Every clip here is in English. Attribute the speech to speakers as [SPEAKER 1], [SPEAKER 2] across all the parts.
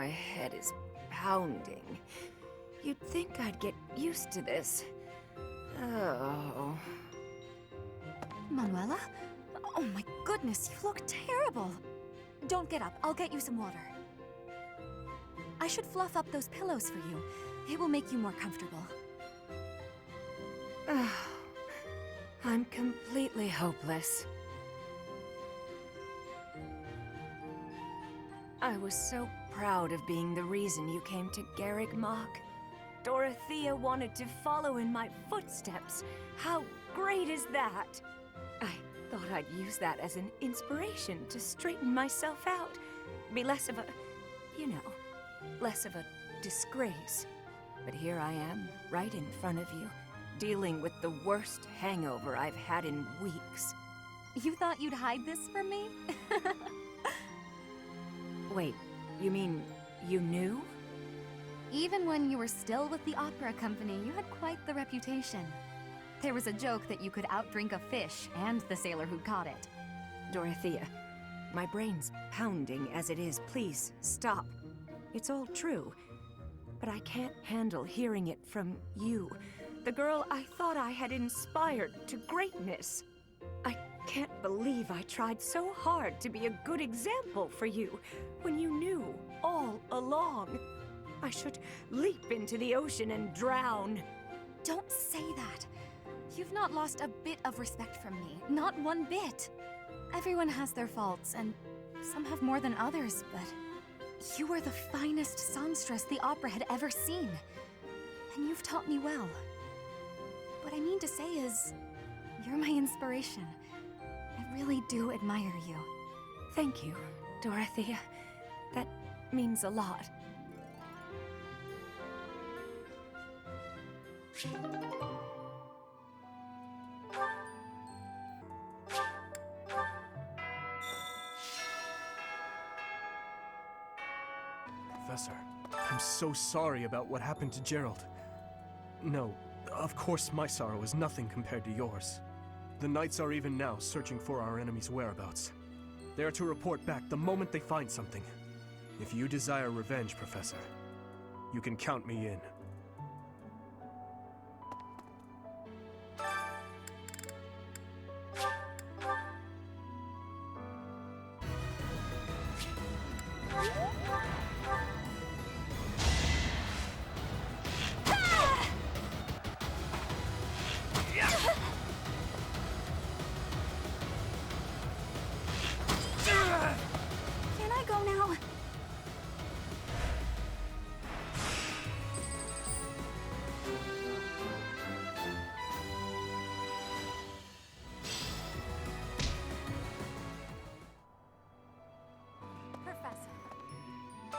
[SPEAKER 1] My head is pounding. You'd think I'd get used to this. Oh.
[SPEAKER 2] Manuela? Oh my goodness, you look terrible. Don't get up, I'll get you some water. I should fluff up those pillows for you. It will make you more comfortable.
[SPEAKER 1] I'm completely hopeless. I was so proud of being the reason you came to Garreg Mach. Dorothea wanted to follow in my footsteps. How great is that? I thought I'd use that as an inspiration to straighten myself out. Be less of a, you know, less of a disgrace. But here I am, right in front of you, dealing with the worst hangover I've had in weeks.
[SPEAKER 2] You thought you'd hide this from me?
[SPEAKER 1] Wait, you mean you knew?
[SPEAKER 2] Even when you were still with the opera company, you had quite the reputation. There was a joke that you could outdrink a fish and the sailor who caught it.
[SPEAKER 1] Dorothea, my brain's pounding as it is. Please, stop. It's all true, but I can't handle hearing it from you, the girl I thought I had inspired to greatness. I can't believe I tried so hard to be a good example for you when you knew all along. I should leap into the ocean and drown.
[SPEAKER 2] Don't say that. You've not lost a bit of respect from me, not one bit. Everyone has their faults, and some have more than others, but you are the finest songstress the opera had ever seen. And you've taught me well. What I mean to say is, you're my inspiration. I really do admire you.
[SPEAKER 1] Thank you, Dorothea. That means a lot.
[SPEAKER 3] Professor, I'm so sorry about what happened to Gerald. No, of course my sorrow is nothing compared to yours. The Knights are even now searching for our enemy's whereabouts. They are to report back the moment they find something. If you desire revenge, Professor, you can count me in.
[SPEAKER 2] Can I go now?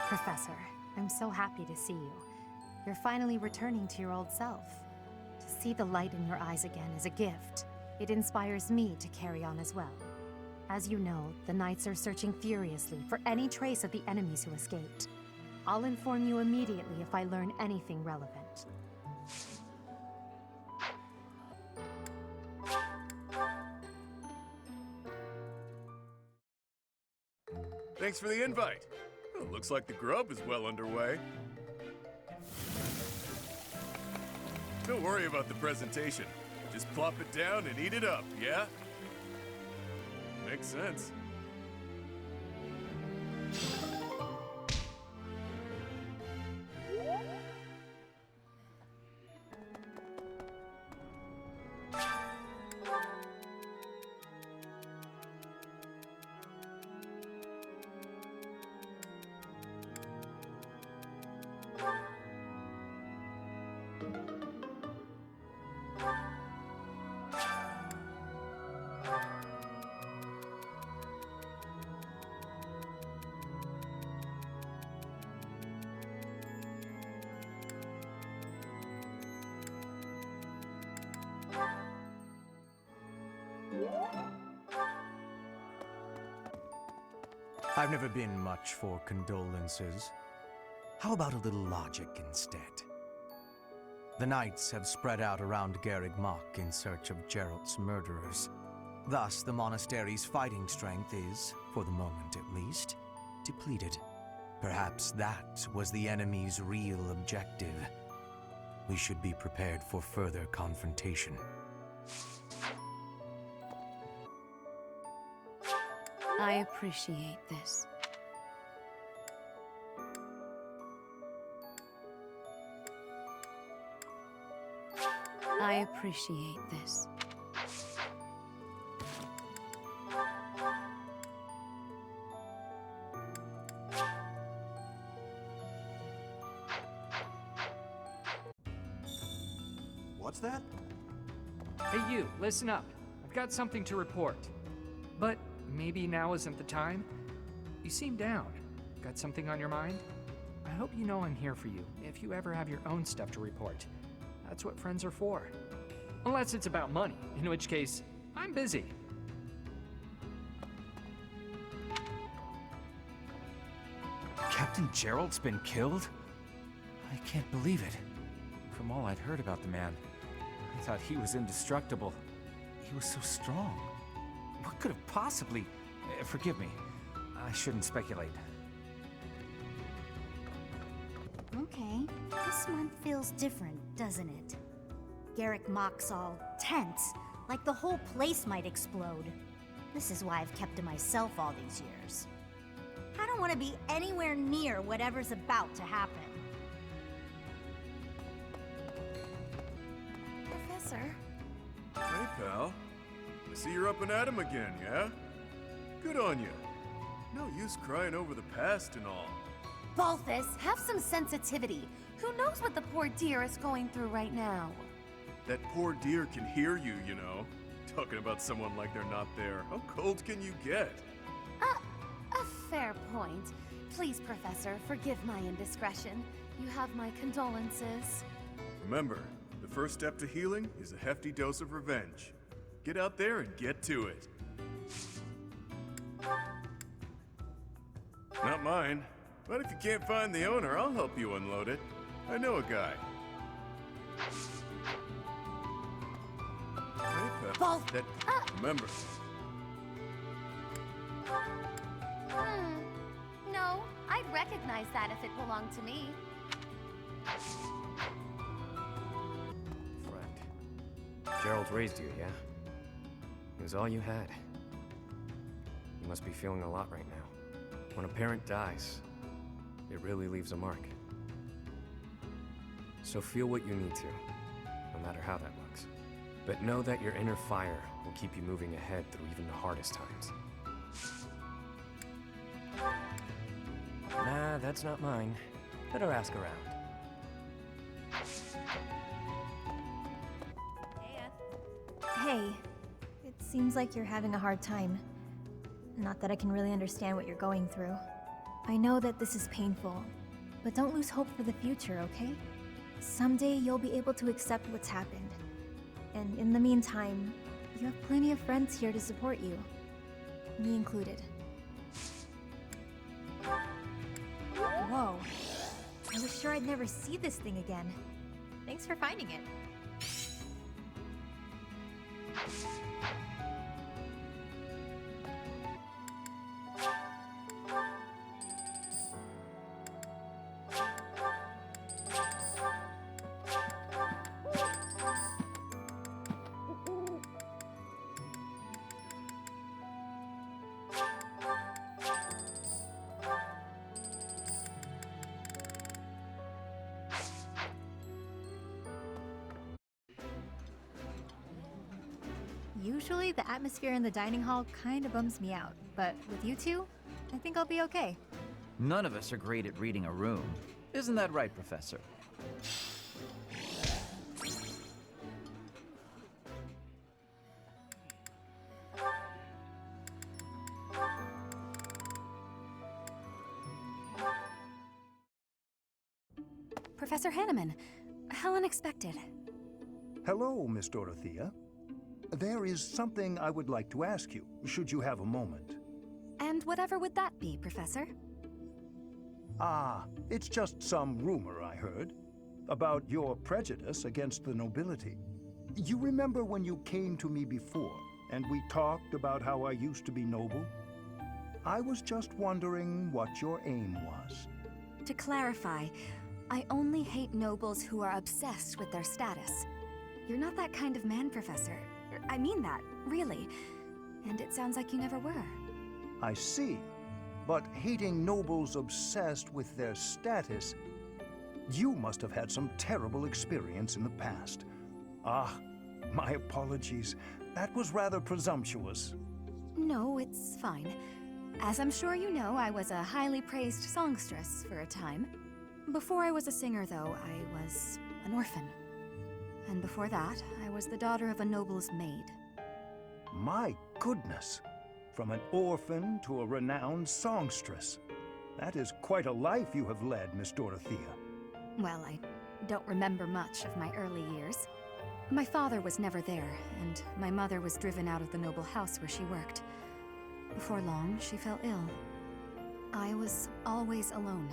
[SPEAKER 4] Professor, I'm so happy to see you. You're finally returning to your old self. To see the light in your eyes again is a gift. It inspires me to carry on as well. As you know, the Knights are searching furiously for any trace of the enemies who escaped. I'll inform you immediately if I learn anything relevant.
[SPEAKER 5] Thanks for the invite. Well, looks like the grub is well underway. Don't worry about the presentation. Just plop it down and eat it up, yeah? Makes sense.
[SPEAKER 6] I've never been much for condolences. How about a little logic instead? The Knights have spread out around Garreg Mach in search of Gerald's murderers. Thus, the monastery's fighting strength is, for the moment at least, depleted. Perhaps that was the enemy's real objective. We should be prepared for further confrontation.
[SPEAKER 1] I appreciate this. I appreciate this.
[SPEAKER 7] What's that?
[SPEAKER 8] Hey you, listen up. I've got something to report. But maybe now isn't the time? You seem down. Got something on your mind? I hope you know I'm here for you if you ever have your own stuff to report. That's what friends are for. Unless it's about money, in which case, I'm busy.
[SPEAKER 9] Captain Gerald's been killed? I can't believe it. From all I'd heard about the man, I thought he was indestructible. He was so strong. What could have possibly... forgive me. I shouldn't speculate.
[SPEAKER 10] Okay, this month feels different, doesn't it? Garrick Mach's all tense, like the whole place might explode. This is why I've kept to myself all these years. I don't want to be anywhere near whatever's about to happen.
[SPEAKER 2] Professor?
[SPEAKER 5] Hey, pal. I see you're up and at 'em again, yeah? Good on you. No use crying over the past and all.
[SPEAKER 2] Balthus, have some sensitivity. Who knows what the poor dear is going through right now?
[SPEAKER 5] That poor dear can hear you, you know. Talking about someone like they're not there. How cold can you get?
[SPEAKER 2] A fair point. Please, Professor, forgive my indiscretion. You have my condolences.
[SPEAKER 5] Remember, the first step to healing is a hefty dose of revenge. Get out there and get to it. Not mine. But if you can't find the owner, I'll help you unload it. I know a guy. Hey, Pep.
[SPEAKER 2] Balth-
[SPEAKER 5] Remember.
[SPEAKER 2] No, I'd recognize that if it belonged to me.
[SPEAKER 11] Friend. Gerald raised you, yeah? He was all you had. You must be feeling a lot right now. When a parent dies, it really leaves a mark. So feel what you need to, no matter how that looks. But know that your inner fire will keep you moving ahead through even the hardest times. Nah, that's not mine. Better ask around.
[SPEAKER 10] Hey, it seems like you're having a hard time. Not that I can really understand what you're going through. I know that this is painful, but don't lose hope for the future, okay? Someday you'll be able to accept what's happened. And in the meantime, you have plenty of friends here to support you. Me included. Whoa. I was sure I'd never see this thing again. Thanks for finding it. Usually, the atmosphere in the dining hall kind of bums me out, but with you two, I think I'll be okay.
[SPEAKER 12] None of us are great at reading a room. Isn't that right, Professor?
[SPEAKER 2] Professor Hanneman, how unexpected.
[SPEAKER 7] Hello, Miss Dorothea. There is something I would like to ask you, should you have a moment.
[SPEAKER 2] And whatever would that be, Professor?
[SPEAKER 7] It's just some rumor I heard about your prejudice against the nobility. You remember when you came to me before, and we talked about how I used to be noble? I was just wondering what your aim was.
[SPEAKER 2] To clarify, I only hate nobles who are obsessed with their status. You're not that kind of man, Professor. I mean that, really. And it sounds like you never were.
[SPEAKER 7] I see. But hating nobles obsessed with their status, you must have had some terrible experience in the past. Ah, my apologies. That was rather presumptuous.
[SPEAKER 2] No, it's fine. As I'm sure you know, I was a highly praised songstress for a time. Before I was a singer, though, I was an orphan. And before that, I was the daughter of a noble's maid.
[SPEAKER 7] My goodness! From an orphan to a renowned songstress. That is quite a life you have led, Miss Dorothea.
[SPEAKER 2] Well, I don't remember much of my early years. My father was never there, and my mother was driven out of the noble house where she worked. Before long, she fell ill. I was always alone,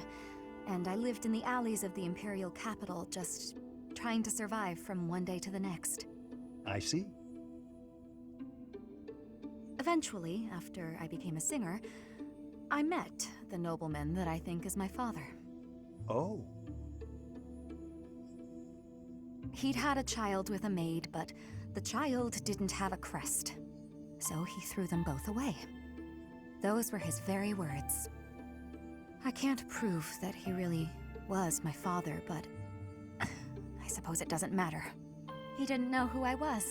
[SPEAKER 2] and I lived in the alleys of the imperial capital, just trying to survive from one day to the next.
[SPEAKER 7] I see.
[SPEAKER 2] Eventually, after I became a singer, I met the nobleman that I think is my father.
[SPEAKER 7] Oh.
[SPEAKER 2] He'd had a child with a maid, but the child didn't have a crest. So he threw them both away. Those were his very words. I can't prove that he really was my father, but I suppose it doesn't matter. He didn't know who I was.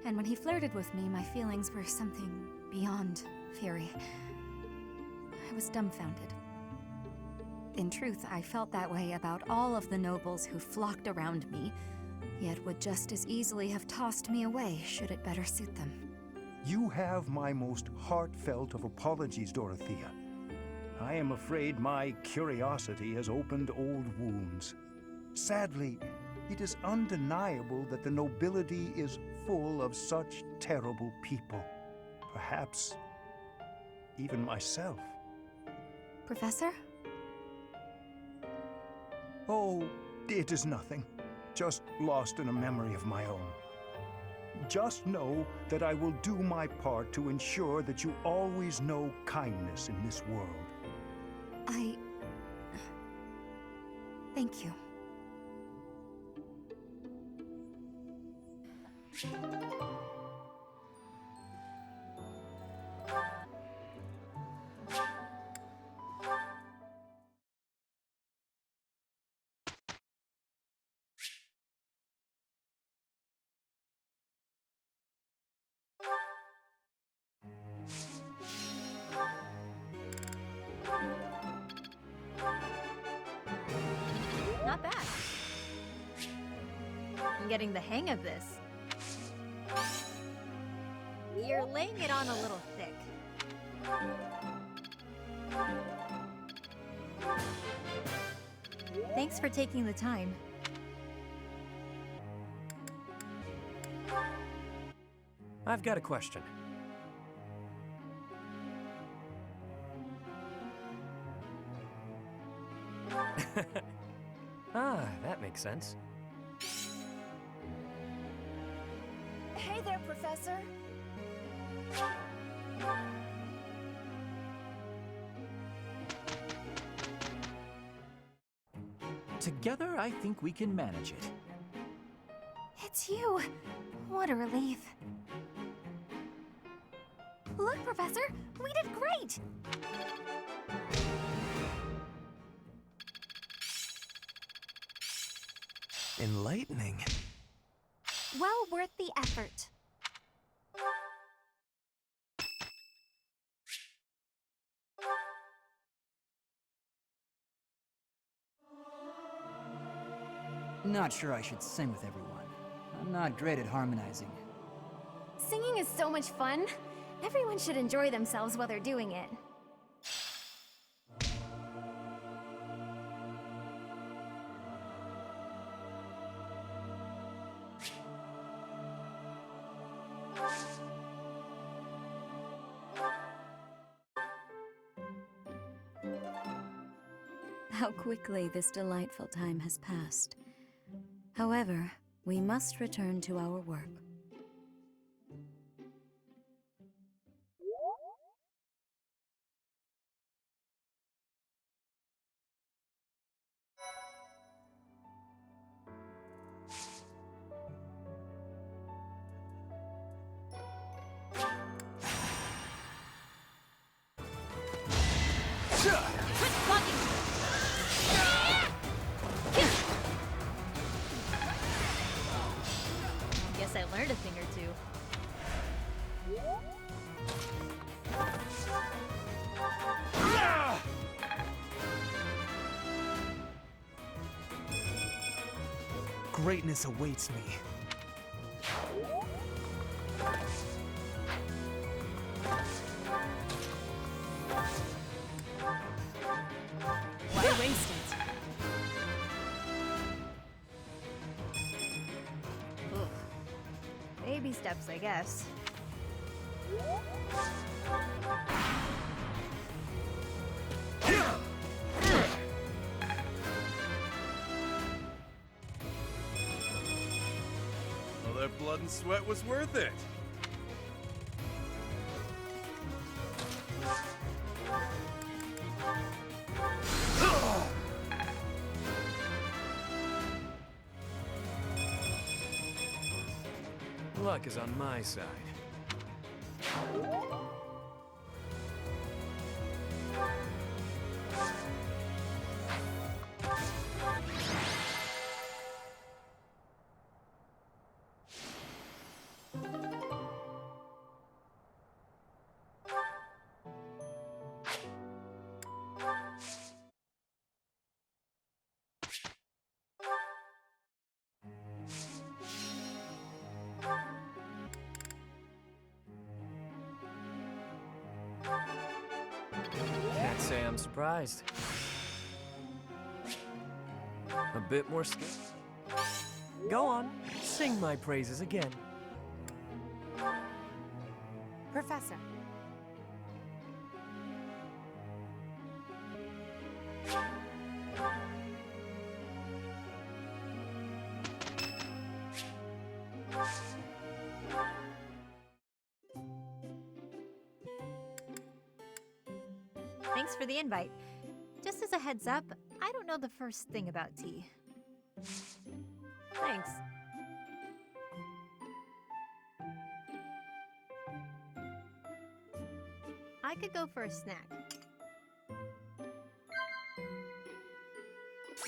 [SPEAKER 2] And when he flirted with me, my feelings were something beyond fury. I was dumbfounded. In truth, I felt that way about all of the nobles who flocked around me, yet would just as easily have tossed me away should it better suit them.
[SPEAKER 7] You have my most heartfelt of apologies, Dorothea. I am afraid my curiosity has opened old wounds. Sadly, it is undeniable that the nobility is full of such terrible people. Perhaps even myself.
[SPEAKER 2] Professor?
[SPEAKER 7] Oh, it is nothing. Just lost in a memory of my own. Just know that I will do my part to ensure that you always know kindness in this world.
[SPEAKER 2] Thank you.
[SPEAKER 10] Not bad. I'm getting the hang of this. You're laying it on a little thick. Thanks for taking the time.
[SPEAKER 11] I've got a question. Ah, that makes sense.
[SPEAKER 2] Hey there, Professor.
[SPEAKER 12] Together, I think we can manage it.
[SPEAKER 2] It's you. What a relief. Look, Professor, we did great.
[SPEAKER 6] Enlightening.
[SPEAKER 2] Well worth the effort.
[SPEAKER 13] Not sure I should sing with everyone. I'm not great at harmonizing.
[SPEAKER 10] Singing is so much fun. Everyone should enjoy themselves while they're doing it.
[SPEAKER 1] How quickly this delightful time has passed. However, we must return to our work.
[SPEAKER 10] learned a thing or two.
[SPEAKER 3] Greatness awaits me.
[SPEAKER 2] Why waste it?
[SPEAKER 10] Ugh. Baby steps, I guess.
[SPEAKER 5] All that blood and sweat was worth it.
[SPEAKER 11] Luck is on my side. Can't say I'm surprised. A bit more skill. Go on, sing my praises again.
[SPEAKER 4] Professor.
[SPEAKER 10] Thanks for the invite. Just as a heads up, I don't know the first thing about tea. Thanks. I could go for a snack.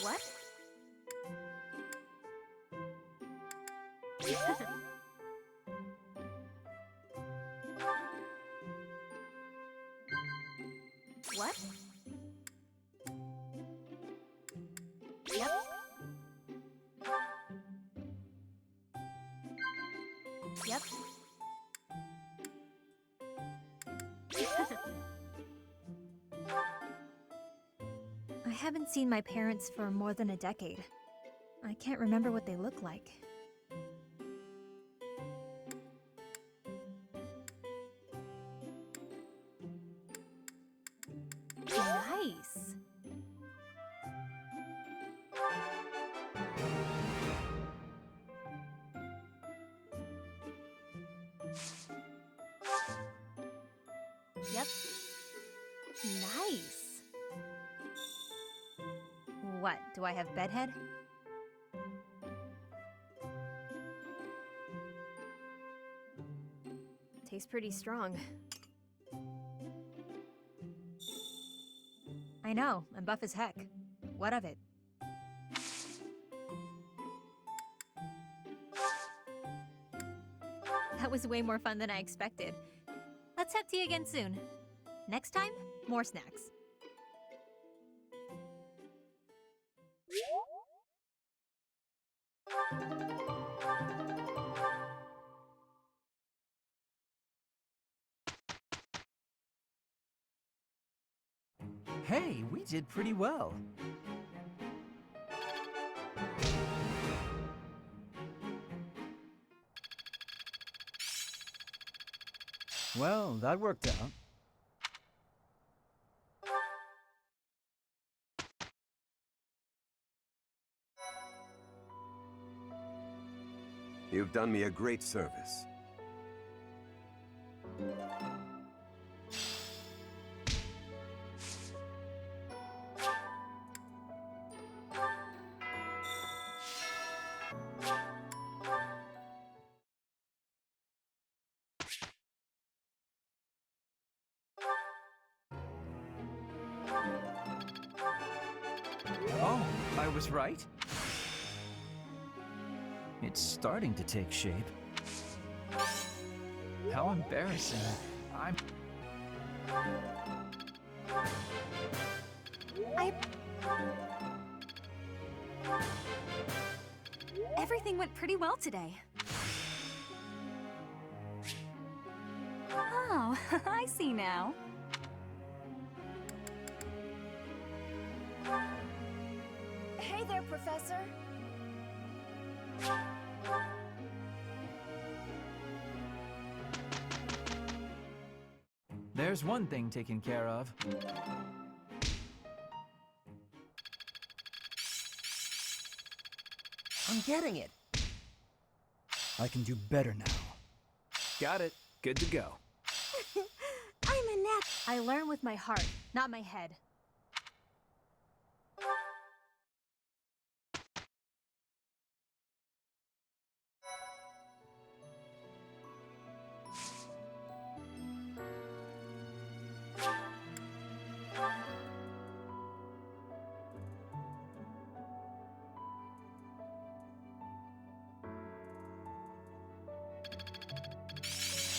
[SPEAKER 10] What? What? Yep. Yep. I haven't seen my parents for more than a decade. I can't remember what they look like. Nice. Yep. Nice. What, do I have bedhead? Tastes pretty strong. I know, I'm buff as heck. What of it? That was way more fun than I expected. Let's have tea again soon. Next time, more snacks.
[SPEAKER 12] Hey, we did pretty well. Well, that worked out.
[SPEAKER 14] You've done me a great service.
[SPEAKER 12] Oh, I was right? It's starting to take shape. How embarrassing.
[SPEAKER 2] Everything went pretty well today. Oh, I see now.
[SPEAKER 1] Hey there, Professor.
[SPEAKER 12] There's one thing taken care of.
[SPEAKER 13] I'm getting it. I can do better now.
[SPEAKER 9] Got it. Good to go.
[SPEAKER 10] I'm a net. I learn with my heart, not my head.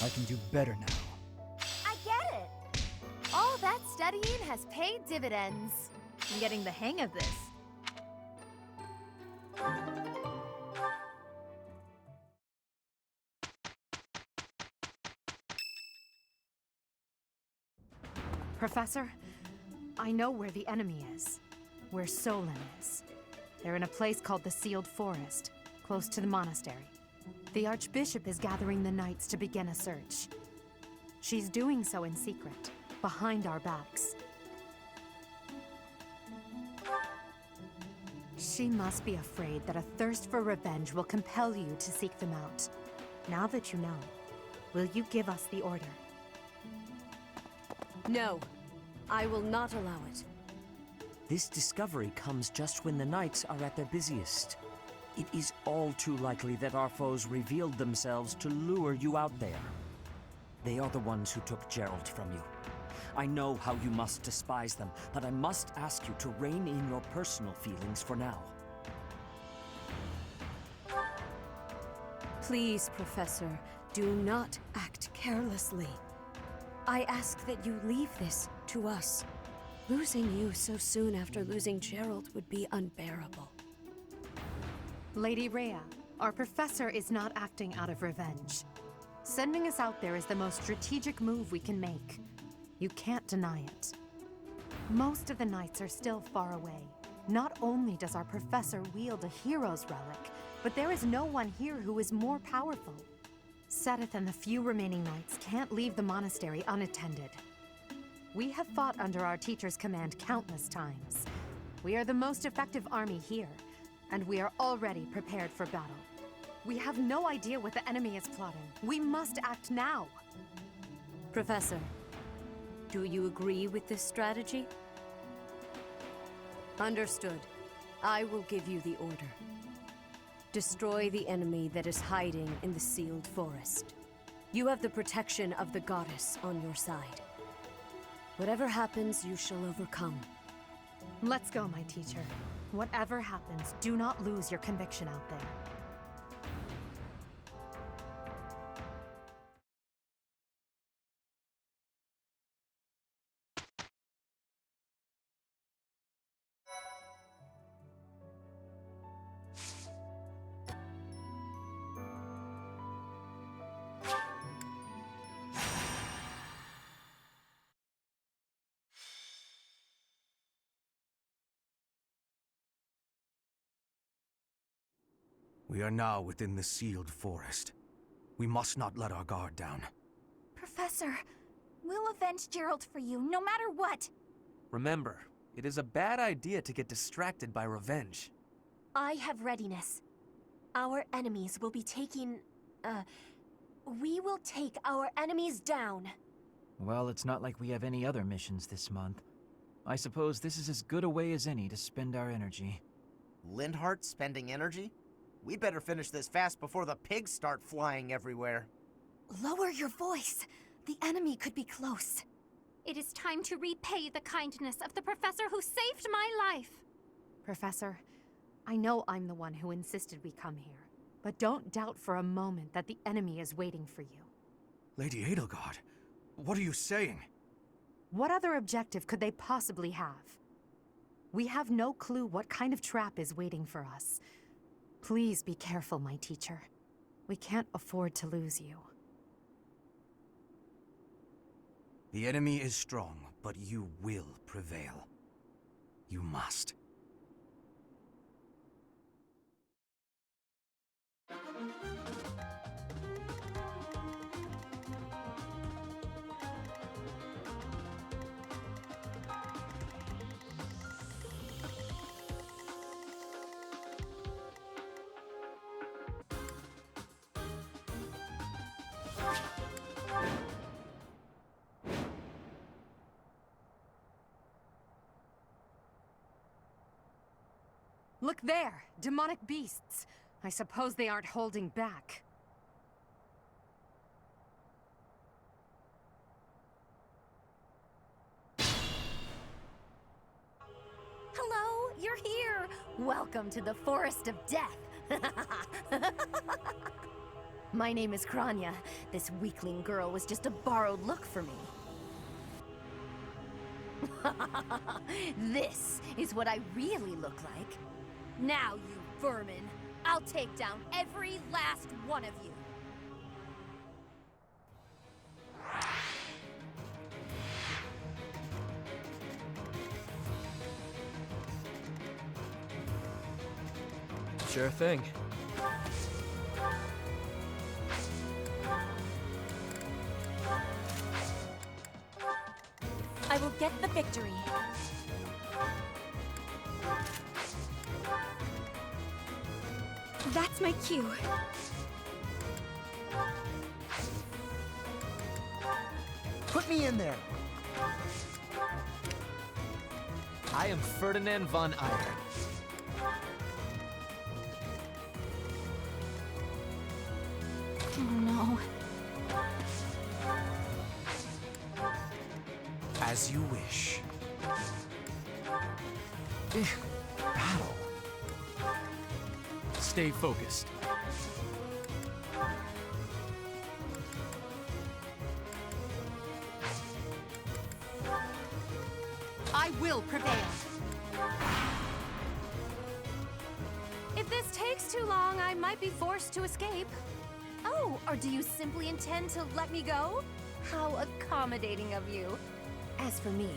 [SPEAKER 13] I can do better now.
[SPEAKER 10] I get it!
[SPEAKER 2] All that studying has paid dividends.
[SPEAKER 10] I'm getting the hang of this.
[SPEAKER 4] Professor, I know where the enemy is. Where Solon is. They're in a place called the Sealed Forest, close to the monastery. The Archbishop is gathering the knights to begin a search. She's doing so in secret, behind our backs. She must be afraid that a thirst for revenge will compel you to seek them out. Now that you know, will you give us the order?
[SPEAKER 1] No, I will not allow it.
[SPEAKER 15] This discovery comes just when the knights are at their busiest. It is all too likely that our foes revealed themselves to lure you out there. They are the ones who took Gerald from you. I know how you must despise them, but I must ask you to rein in your personal feelings for now.
[SPEAKER 1] Please, Professor, do not act carelessly. I ask that you leave this to us. Losing you so soon after losing Gerald would be unbearable.
[SPEAKER 4] Lady Rhea, our professor is not acting out of revenge. Sending us out there is the most strategic move we can make. You can't deny it. Most of the knights are still far away. Not only does our professor wield a hero's relic, but there is no one here who is more powerful. Seteth and the few remaining knights can't leave the monastery unattended. We have fought under our teacher's command countless times. We are the most effective army here, and we are already prepared for battle. We have no idea what the enemy is plotting. We must act now.
[SPEAKER 1] Professor, do you agree with this strategy? Understood. I will give you the order. Destroy the enemy that is hiding in the Sealed Forest. You have the protection of the goddess on your side. Whatever happens, you shall overcome.
[SPEAKER 4] Let's go, my teacher. Whatever happens, do not lose your conviction out there.
[SPEAKER 6] We are now within the Sealed Forest. We must not let our guard down.
[SPEAKER 2] Professor, we'll avenge Gerald for you, no matter what.
[SPEAKER 16] Remember, it is a bad idea to get distracted by revenge.
[SPEAKER 17] I have readiness. Our enemies will be taking... we will take our enemies down.
[SPEAKER 12] Well, it's not like we have any other missions this month. I suppose this is as good a way as any to spend our energy.
[SPEAKER 18] Lindhart spending energy? We'd better finish this fast before the pigs start flying everywhere.
[SPEAKER 2] Lower your voice. The enemy could be close.
[SPEAKER 19] It is time to repay the kindness of the professor who saved my life.
[SPEAKER 4] Professor, I know I'm the one who insisted we come here. But don't doubt for a moment that the enemy is waiting for you.
[SPEAKER 6] Lady Edelgard, what are you saying?
[SPEAKER 4] What other objective could they possibly have? We have no clue what kind of trap is waiting for us. Please be careful, my teacher. We can't afford to lose you.
[SPEAKER 6] The enemy is strong, but you will prevail. You must.
[SPEAKER 4] Look there! Demonic beasts! I suppose they aren't holding back.
[SPEAKER 1] Hello, you're here! Welcome to the Forest of Death! My name is Kranya. This weakling girl was just a borrowed look for me. This is what I really look like. Now, you vermin, I'll take down every last one of you.
[SPEAKER 11] Sure thing.
[SPEAKER 17] I will get the victory.
[SPEAKER 1] That's my cue.
[SPEAKER 18] Put me in there.
[SPEAKER 9] I am Ferdinand von Eyre.
[SPEAKER 2] Oh no.
[SPEAKER 6] As you wish. Battle.
[SPEAKER 3] Stay focused.
[SPEAKER 4] I will prevail!
[SPEAKER 1] If this takes too long, I might be forced to escape. Oh, or do you simply intend to let me go? How accommodating of you. As for me,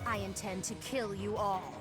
[SPEAKER 1] I intend to kill you all.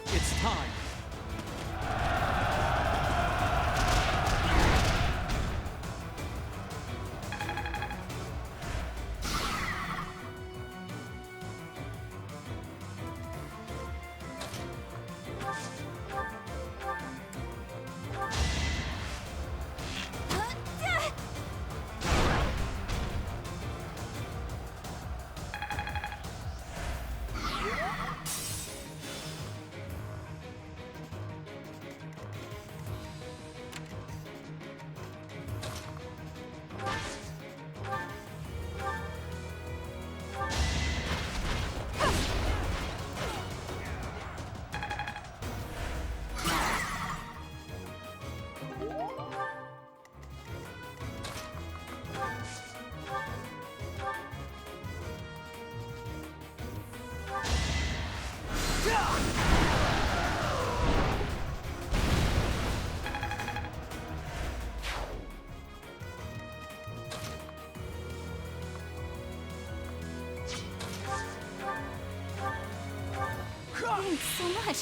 [SPEAKER 3] It's time.
[SPEAKER 2] Thanks so much.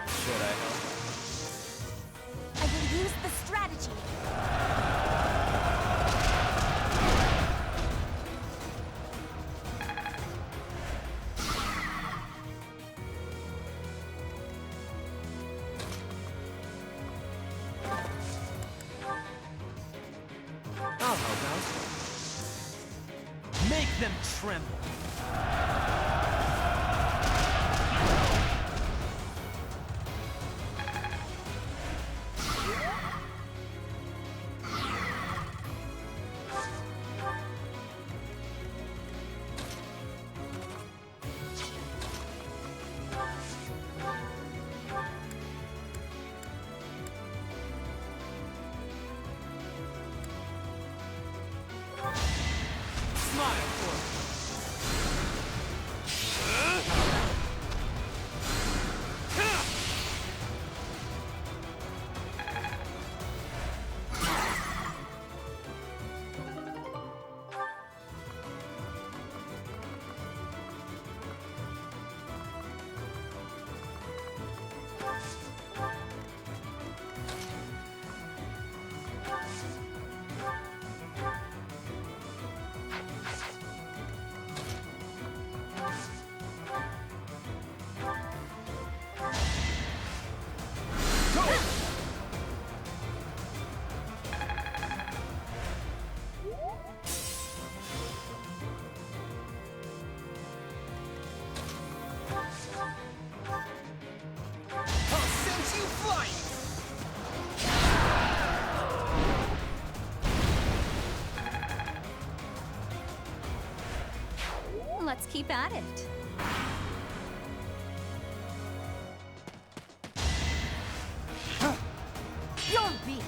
[SPEAKER 11] Should I help?
[SPEAKER 17] I will use the strategy.
[SPEAKER 11] I'll help out.
[SPEAKER 12] Make them tremble!
[SPEAKER 9] Smile for me.
[SPEAKER 18] I'll send you flying!
[SPEAKER 2] Let's keep at it.
[SPEAKER 1] You're weak.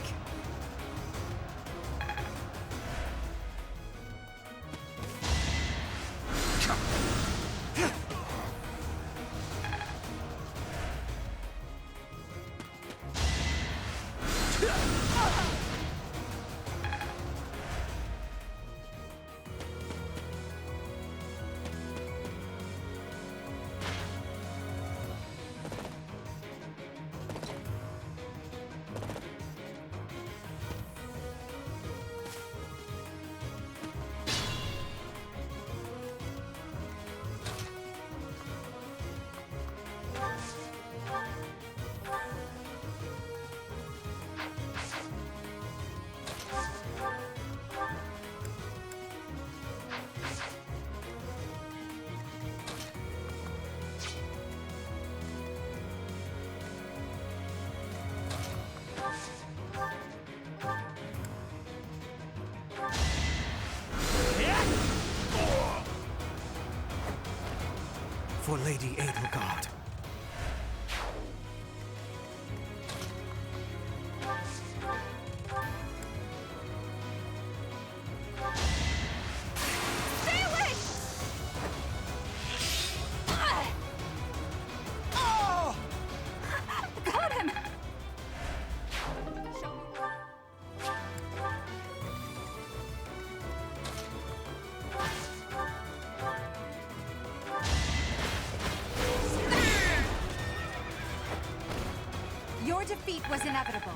[SPEAKER 6] For Lady Edelgard.
[SPEAKER 2] Stay away! Got him!
[SPEAKER 4] Your defeat was inevitable.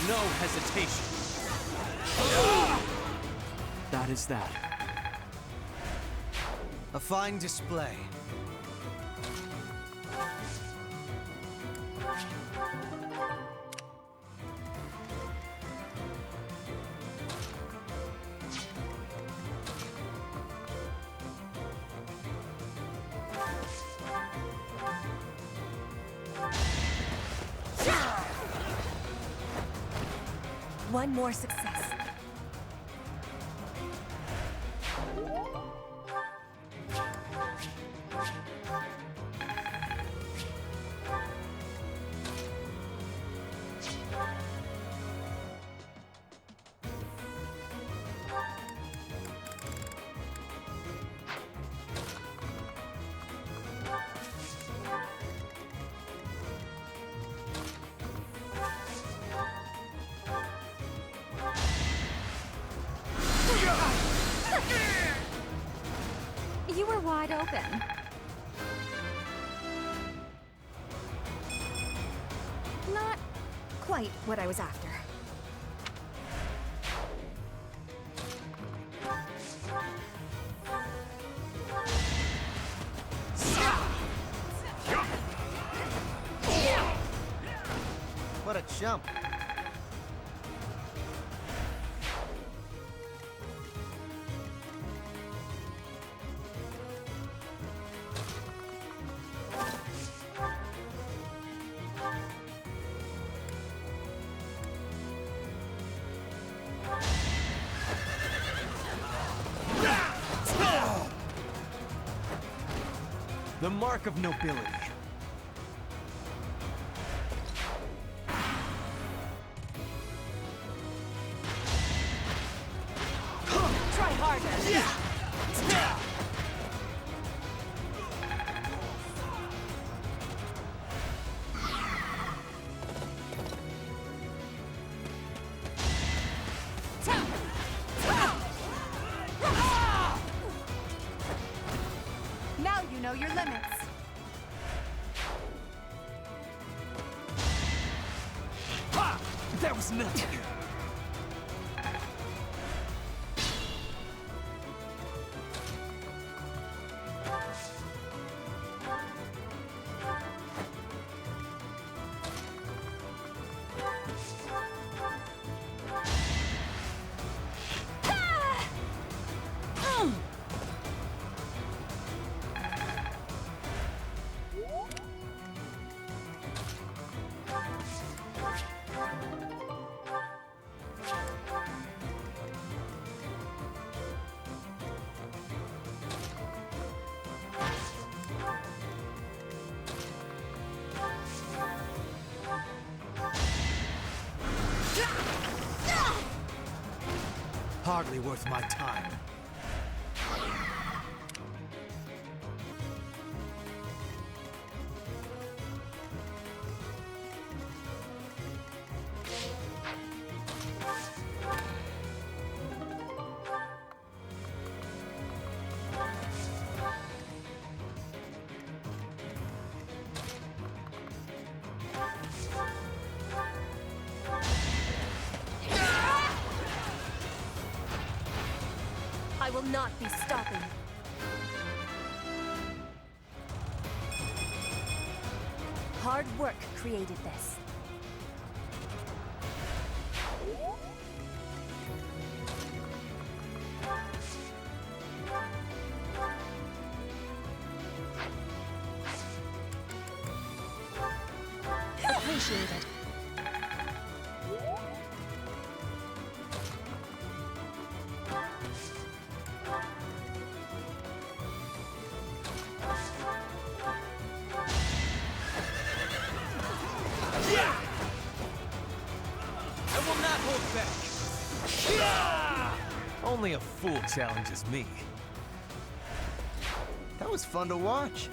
[SPEAKER 12] No hesitation. That is that.
[SPEAKER 6] A fine display.
[SPEAKER 17] One more success.
[SPEAKER 2] weapon.
[SPEAKER 1] Not quite what I was after.
[SPEAKER 18] What a chump.
[SPEAKER 6] The mark of nobility.
[SPEAKER 1] Try harder!
[SPEAKER 2] Now you know your limits.
[SPEAKER 16] Ha! That was nothing.
[SPEAKER 6] Hardly worth my time.
[SPEAKER 17] I will not be stopping. Hard work created this.
[SPEAKER 1] Appreciated.
[SPEAKER 16] I will not hold back.
[SPEAKER 6] Only a fool challenges me.
[SPEAKER 18] That was fun to watch.